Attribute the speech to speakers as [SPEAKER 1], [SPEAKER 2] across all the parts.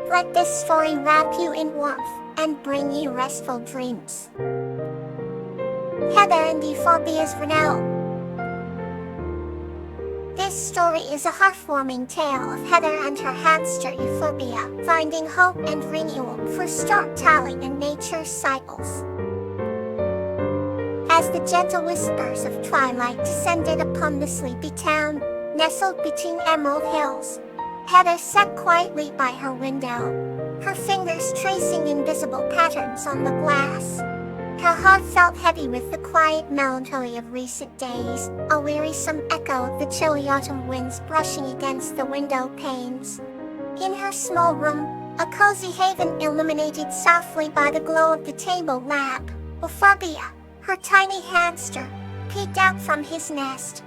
[SPEAKER 1] Let this story wrap you in warmth and bring you restful dreams. Heather and Euphorbia's Renewal. This story is a heartwarming tale of Heather and her hamster Euphorbia finding hope and renewal through storytelling and nature's cycles. As the gentle whispers of twilight descended upon the sleepy town, nestled between emerald hills, Heather sat quietly by her window, her fingers tracing invisible patterns on the glass. Her heart felt heavy with the quiet melancholy of recent days, a wearisome echo of the chilly autumn winds brushing against the window panes. In her small room, a cozy haven illuminated softly by the glow of the table lamp, Euphorbia, her tiny hamster, peeked out from his nest.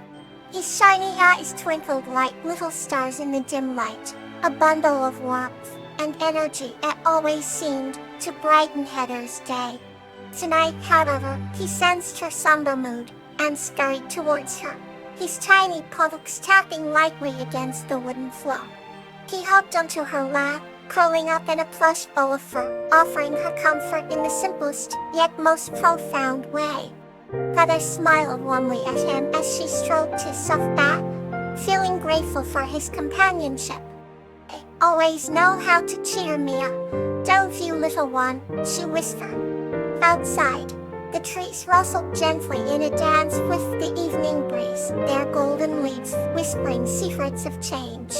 [SPEAKER 1] His shiny eyes twinkled like little stars in the dim light, a bundle of warmth and energy that always seemed to brighten Heather's day. Tonight, however, he sensed her somber mood and scurried towards her, his tiny paws tapping lightly against the wooden floor. He hopped onto her lap, curling up in a plush ball of fur, offering her comfort in the simplest yet most profound way. Heather smiled warmly at him as she stroked his soft back, feeling grateful for his companionship. "I always know how to cheer me up, don't you, little one?" she whispered. Outside, the trees rustled gently in a dance with the evening breeze, their golden leaves whispering secrets of change.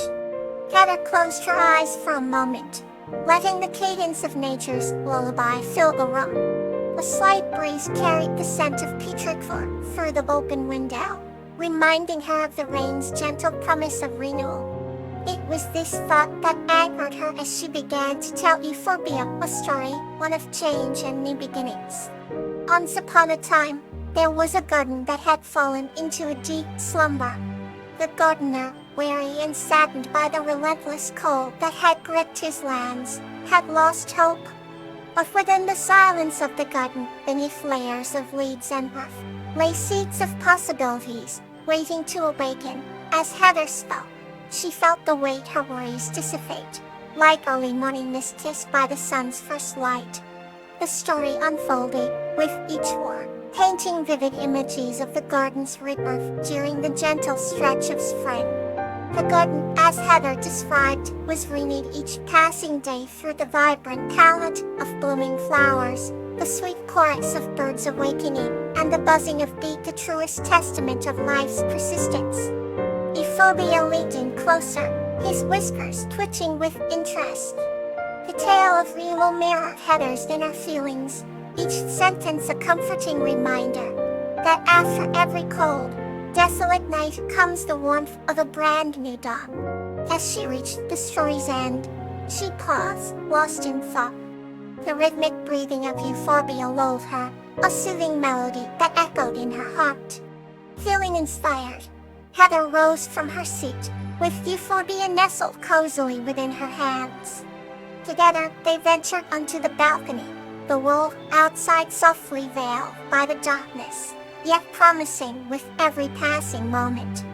[SPEAKER 1] Heather closed her eyes for a moment, letting the cadence of nature's lullaby fill the room. A slight breeze carried the scent of petrichor through the open window, reminding her of the rain's gentle promise of renewal. It was this thought that anchored her as she began to tell Euphorbia a story, one of change and new beginnings. Once upon a time, there was a garden that had fallen into a deep slumber. The gardener, weary and saddened by the relentless cold that had gripped his lands, had lost hope. But within the silence of the garden, beneath layers of leaves and earth, lay seeds of possibilities, waiting to awaken. As Heather spoke, she felt the weight her worries dissipate, like early morning mist kissed by the sun's first light. The story unfolded, with each word painting vivid images of the garden's rebirth during the gentle stretch of spring. The garden, as Heather described, was renewed each passing day through the vibrant talent of blooming flowers, the sweet chorus of birds awakening, and the buzzing of bees, the truest testament of life's persistence. Euphorbia leaned in closer, his whiskers twitching with interest. The tale of renewal mirrored Heather's inner feelings, each sentence a comforting reminder that after every cold, desolate night comes the warmth of a brand new dawn. As she reached the story's end, she paused, lost in thought. The rhythmic breathing of Euphorbia lulled her, a soothing melody that echoed in her heart. Feeling inspired, Heather rose from her seat, with Euphorbia nestled cozily within her hands. Together, they ventured onto the balcony, the world outside softly veiled by the darkness, yet promising with every passing moment.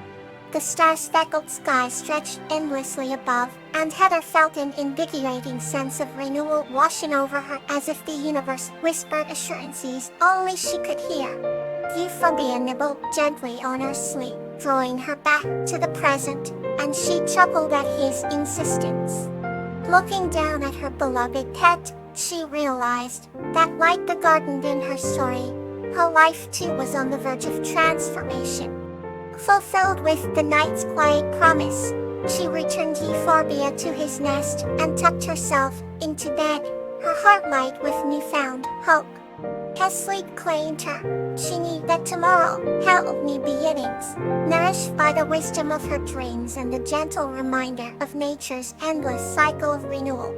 [SPEAKER 1] The star-speckled sky stretched endlessly above, and Heather felt an invigorating sense of renewal washing over her as if the universe whispered assurances only she could hear. Euphorbia nibbled gently on her sleeve, drawing her back to the present, and she chuckled at his insistence. Looking down at her beloved pet, she realized that, like the garden in her story, her life too was on the verge of transformation. Fulfilled with the night's quiet promise, she returned Euphorbia to his nest and tucked herself into bed, her heart light with newfound hope. As sleep claimed her, she knew that tomorrow held new beginnings, nourished by the wisdom of her dreams and the gentle reminder of nature's endless cycle of renewal.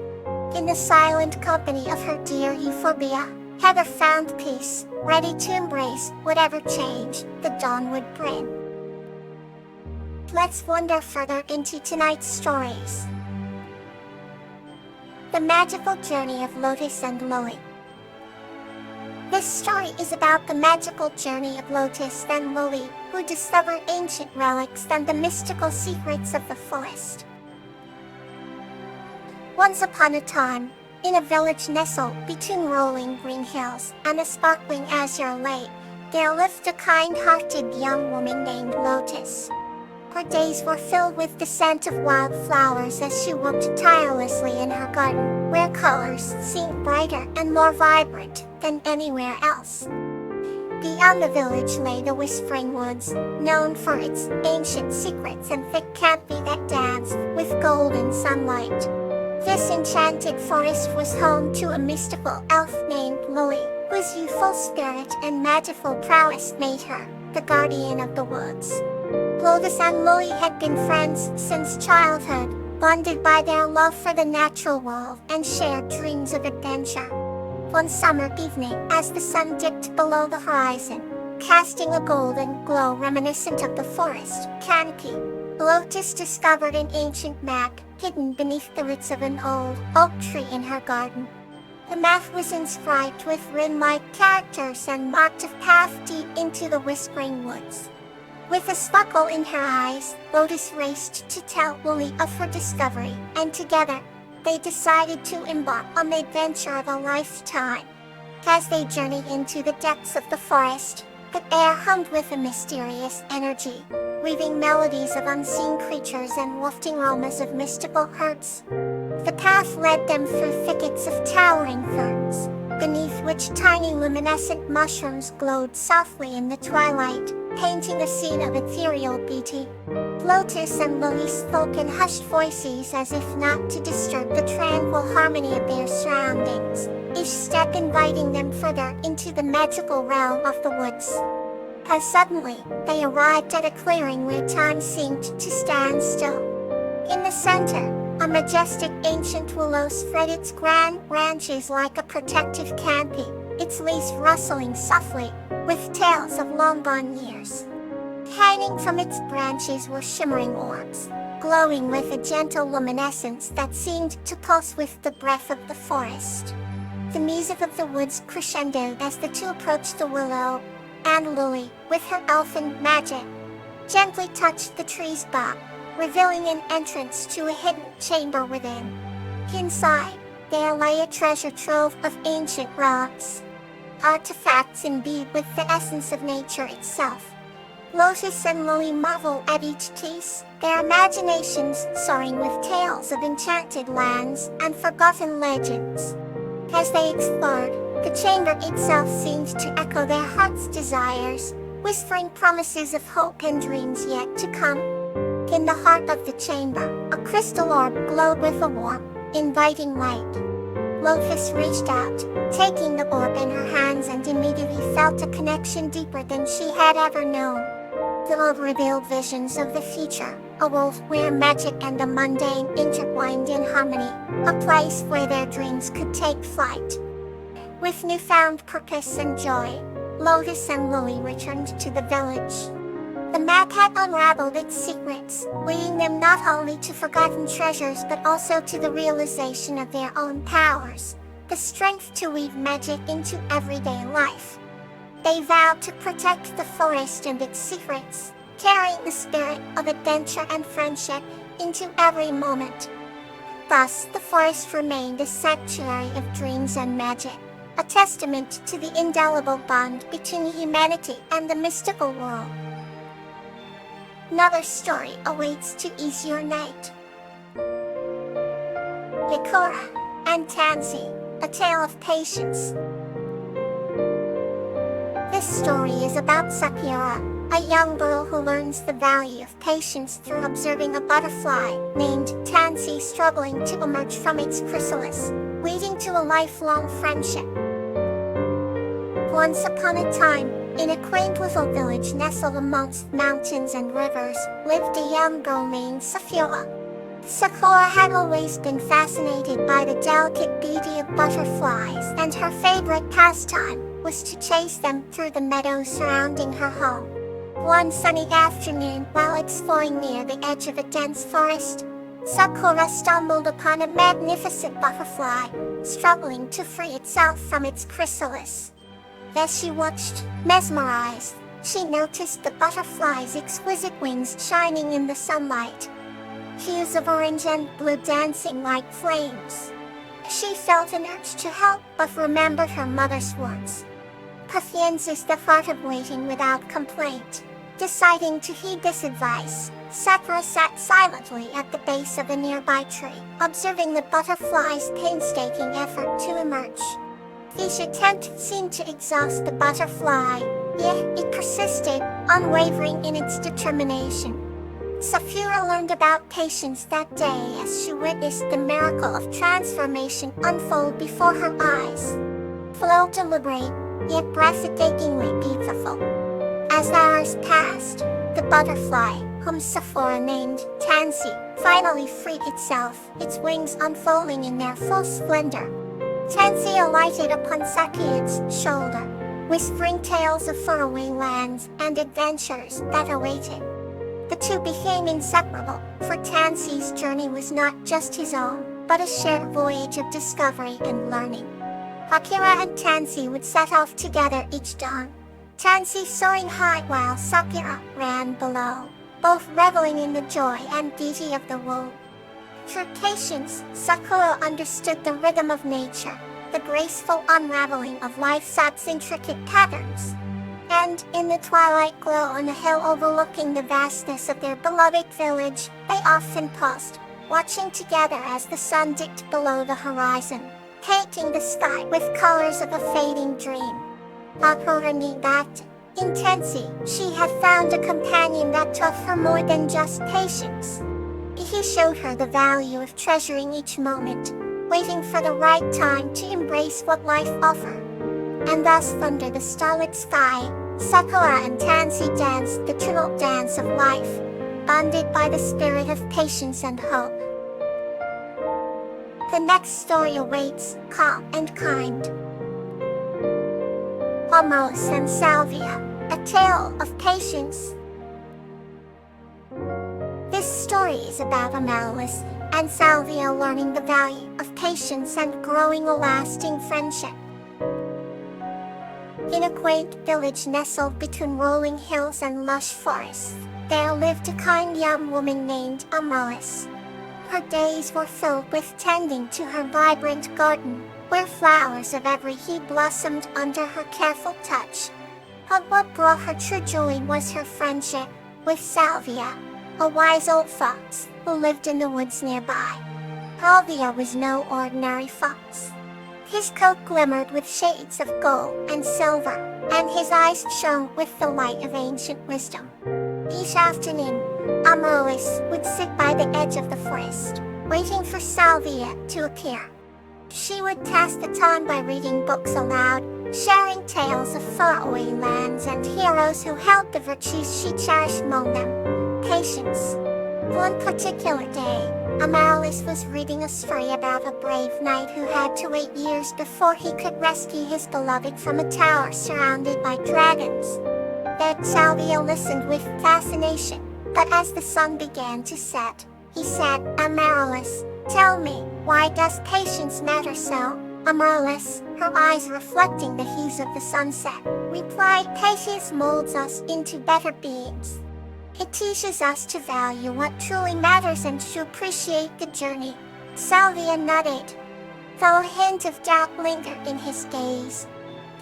[SPEAKER 1] In the silent company of her dear Euphorbia, Heather found peace, ready to embrace whatever change the dawn would bring. Let's wander further into tonight's stories. The Magical Journey of Lotus and Lily. This story is about the magical journey of Lotus and Lily, who discover ancient relics and the mystical secrets of the forest. Once upon a time, in a village nestled between rolling green hills and a sparkling azure lake, there lived a kind-hearted young woman named Lotus. Her days were filled with the scent of wildflowers as she worked tirelessly in her garden, where colors seemed brighter and more vibrant than anywhere else. Beyond the village lay the Whispering Woods, known for its ancient secrets and thick canopy that danced with golden sunlight. This enchanted forest was home to a mystical elf named Lily, whose youthful spirit and magical prowess made her the guardian of the woods. Lotus and Lily had been friends since childhood, bonded by their love for the natural world and shared dreams of adventure. One summer evening, as the sun dipped below the horizon, casting a golden glow reminiscent of the forest canopy, Lotus discovered an ancient map hidden beneath the roots of an old oak tree in her garden. The map was inscribed with rune-like characters and marked a path deep into the Whispering Woods. With a sparkle in her eyes, Lotus raced to tell Lily of her discovery, and together, they decided to embark on the adventure of a lifetime. As they journeyed into the depths of the forest, the air hummed with a mysterious energy, weaving melodies of unseen creatures and wafting aromas of mystical herbs. The path led them through thickets of towering ferns, beneath which tiny luminescent mushrooms glowed softly in the twilight, painting a scene of ethereal beauty. Lotus and Lily spoke in hushed voices as if not to disturb the tranquil harmony of their surroundings, each step inviting them further into the magical realm of the woods. As suddenly, they arrived at a clearing where time seemed to stand still. In the center, a majestic ancient willow spread its grand branches like a protective canopy, its leaves rustling softly, with tales of long-gone years. Hanging from its branches were shimmering orbs, glowing with a gentle luminescence that seemed to pulse with the breath of the forest. The music of the woods crescendoed as the two approached the willow, and Lily, with her elfin magic, gently touched the tree's bark, revealing an entrance to a hidden chamber within. Inside, there lay a treasure trove of ancient rocks, artifacts imbued with the essence of nature itself. Lotus and Lily marveled at each piece, their imaginations soaring with tales of enchanted lands and forgotten legends. As they explored, the chamber itself seemed to echo their heart's desires, whispering promises of hope and dreams yet to come. In the heart of the chamber, a crystal orb glowed with a warm, inviting light. Lotus reached out, taking the orb in her hands, and immediately felt a connection deeper than she had ever known. The orb revealed visions of the future, a world where magic and the mundane intertwined in harmony, a place where their dreams could take flight. With newfound purpose and joy, Lotus and Lily returned to the village. The map had unraveled its secrets, leading them not only to forgotten treasures but also to the realization of their own powers, the strength to weave magic into everyday life. They vowed to protect the forest and its secrets, carrying the spirit of adventure and friendship into every moment. Thus, the forest remained a sanctuary of dreams and magic, a testament to the indelible bond between humanity and the mystical world. Another story awaits to ease your night. Yakura and Tansy, a tale of patience. This story is about Sakura, a young girl who learns the value of patience through observing a butterfly named Tansy struggling to emerge from its chrysalis, leading to a lifelong friendship. Once upon a time, in a quaint little village nestled amongst mountains and rivers, lived a young girl named Sakura. Sakura had always been fascinated by the delicate beauty of butterflies, and her favorite pastime was to chase them through the meadows surrounding her home. One sunny afternoon, while exploring near the edge of a dense forest, Sakura stumbled upon a magnificent butterfly, struggling to free itself from its chrysalis. As she watched, mesmerized, she noticed the butterfly's exquisite wings shining in the sunlight. hues of orange and blue dancing like flames. She felt an urge to help, but remembered her mother's words. Patience the thought of waiting without complaint. Deciding to heed this advice, Sakura sat silently at the base of a nearby tree, observing the butterfly's painstaking effort to emerge. Each attempt seemed to exhaust the butterfly, yet it persisted, unwavering in its determination. Sakura learned about patience that day as she witnessed the miracle of transformation unfold before her eyes. Flow deliberate, yet breathtakingly beautiful. As hours passed, the butterfly, whom Sakura named Tansy, finally freed itself, its wings unfolding in their full splendor. Tansy alighted upon Sakura's shoulder, whispering tales of faraway lands and adventures that awaited. The two became inseparable, for Tansy's journey was not just his own, but a shared voyage of discovery and learning. Sakura and Tansy would set off together each dawn, Tansy soaring high while Sakura ran below, both reveling in the joy and beauty of the world. Through patience, Sakura understood the rhythm of nature, the graceful unraveling of life's intricate patterns. And, in the twilight glow on a hill overlooking the vastness of their beloved village, they often paused, watching together as the sun dipped below the horizon, painting the sky with colors of a fading dream. Sakura knew that, in Tansy, she had found a companion that taught her more than just patience. He showed her the value of treasuring each moment, waiting for the right time to embrace what life offered. And thus, under the starlit sky, Sakura and Tansy danced the true dance of life, bonded by the spirit of patience and hope. The next story awaits, calm and kind. Amaryllis and Salvia, a tale of patience. This story is about Amaryllis and Salvia learning the value of patience and growing a lasting friendship. In a quaint village nestled between rolling hills and lush forests, there lived a kind young woman named Amaryllis. Her days were filled with tending to her vibrant garden, where flowers of every hue blossomed under her careful touch. But what brought her true joy was her friendship with Salvia, a wise old fox who lived in the woods nearby. Salvia was no ordinary fox. His coat glimmered with shades of gold and silver, and his eyes shone with the light of ancient wisdom. Each afternoon, Amaryllis would sit by the edge of the forest, waiting for Salvia to appear. She would pass the time by reading books aloud, sharing tales of faraway lands and heroes who held the virtues she cherished among them, patience. One particular day, Amaryllis was reading a story about a brave knight who had to wait years before he could rescue his beloved from a tower surrounded by dragons. Then Salvia listened with fascination, but as the sun began to set, he said, "Amaryllis, tell me, why does patience matter so?" Amaryllis, her eyes reflecting the hues of the sunset, replied, "Patience molds us into better beings. It teaches us to value what truly matters and to appreciate the journey." Salvia nodded, though a hint of doubt lingered in his gaze.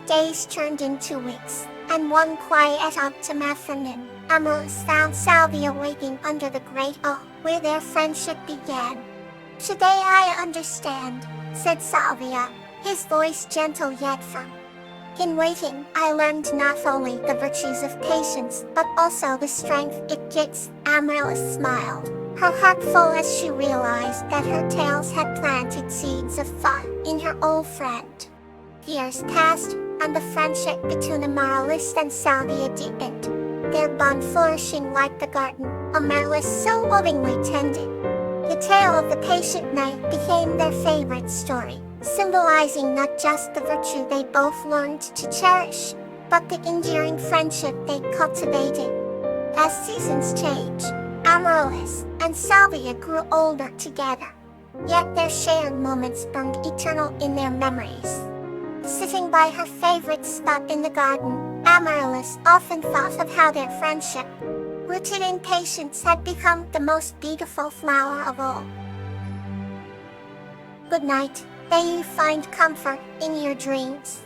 [SPEAKER 1] Days turned into weeks, and one quiet autumn afternoon, Amaryllis found Salvia waiting under the great oak where their friendship began. "Today I understand," said Salvia, his voice gentle yet firm. "In waiting, I learned not only the virtues of patience, but also the strength it gives." Amaryllis smiled, her heart full as she realized that her tales had planted seeds of thought in her old friend. Years passed, and the friendship between Amaryllis and Salvia deepened, their bond flourishing like the garden Amaryllis so lovingly tended. The tale of the patient knight became their favorite story, symbolizing not just the virtue they both learned to cherish, but the enduring friendship they cultivated. As seasons changed, Amaryllis and Salvia grew older together, yet their shared moments burned eternal in their memories. Sitting by her favorite spot in the garden, Amaryllis often thought of how their friendship Rooted in patience had become the most beautiful flower of all. Good night. May you find comfort in your dreams.